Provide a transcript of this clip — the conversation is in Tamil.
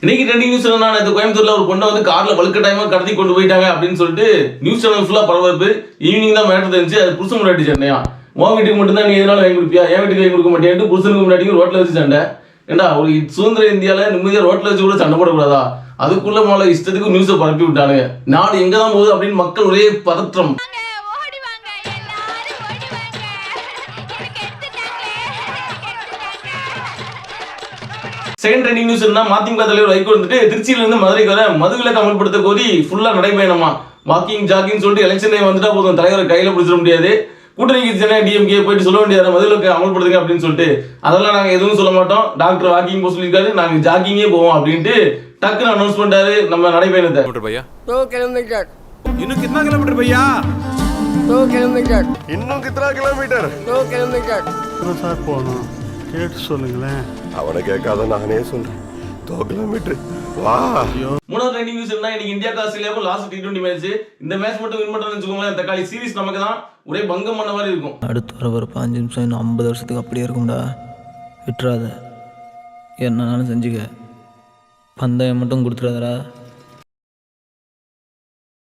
இன்னைக்கு ட்ரெண்டிங் நியூஸ் என்னன்னா, நேற்று கோயம்புத்தூர்ல ஒரு பொண்ணை வந்து கார்ல வலுக்கட்டாயமா கடத்தி கொண்டு போயிட்டாங்க அப்படின்னு சொல்லிட்டு நியூஸ் சேனல் ஃபுல்லா பரபரப்பு. ஈவினிங் தான் மேட்டர் தெரிஞ்சு அது புருஷன் முன்னாடி சண்டையா. உன் வீட்டுக்கு மட்டும்தான் நீ எதனால வாங்கி கொடுப்பியா, என் வீட்டுக்கு வாங்கி கொடுக்க மாட்டேன்ட்டு புருஷனுக்கு முன்னாடி ரோட்ல வச்சு சண்டை. ஏண்டா ஒரு சுதந்திர இந்தியால நிம்மதியா ரோட்ல வச்சு கூட சண்டை போடக்கூடாதா? அதுக்குள்ள மேல இஷ்டத்துக்கு நியூஸை பரப்பி விட்டானுங்க. நாடு எங்க தான் போகுது அப்படின்னு மக்கள் ஒரே பதற்றம். செகண்ட் ட்ரெண்டிங் நியூஸ் என்ன, மதிமுக தலைவர் வைகோ வந்துட்டு திருச்சியில இருந்து மதுரைக்கு வர மதுவிலக்கு அமல்படுத்த கோரி ஃபுல்லா நடைபயணமா. வாக்கிங் ஜாக்கிங் சொல்லிட்டு எலெக்ஷன் டைம் வந்துட்டா போதும், தலைவரை கையில பிடிச்சிட முடியாது. கூட்டணிக்கு சென்னை டிஎம்கே போயிட்டு சொல்ல வேண்டியது மதுவிலக்கு அமல்படுத்துங்க அப்படின்னு சொல்லிட்டு. அதெல்லாம் நாங்க எதுவும் சொல்ல மாட்டோம், டாக்டர் வாக்கிங் போக சொல்லியிருக்காரு, நாங்க ஜாக்கிங்கே போவோம் அப்படின்ட்டு டக்குன்னு அனௌன்ஸ் பண்ணிட்டாரு நம்ம நடைபயணத்தை. இன்னும் कितना किलोमीटर भैया? 2 किलोमीटर. இன்னும் कितना किलोमीटर? 2 किलोमीटर. சார் போகணும் கேட்டு சொல்லுங்களேன். அவனை கேட்காத நானே சொல்றேன். 2 கிலோமீட்டர் வா. மூணாவது ட்ரெண்டிங் நியூஸ் என்ன, இன்னைக்கு இந்தியா ஆஸ்திரேலியாவுக்கு லாஸ்ட் T20 மேட்ச். இந்த மேட்ச் மட்டும் வின் பண்றோம்னு வச்சுக்கோங்களேன், தக்காளி சீரிஸ் நமக்கு தான் ஒரே பங்கம் பண்ண மாதிரி இருக்கும். அடுத்து வர ஒரு 5 நிமிஷம் இன்னும் 50 வருஷத்துக்கு அப்படியே இருக்கும்டா. விட்டுறாத, என்னன்னாலும் செஞ்சுக்க, பந்தயம் மட்டும் கொடுத்துடாதடா.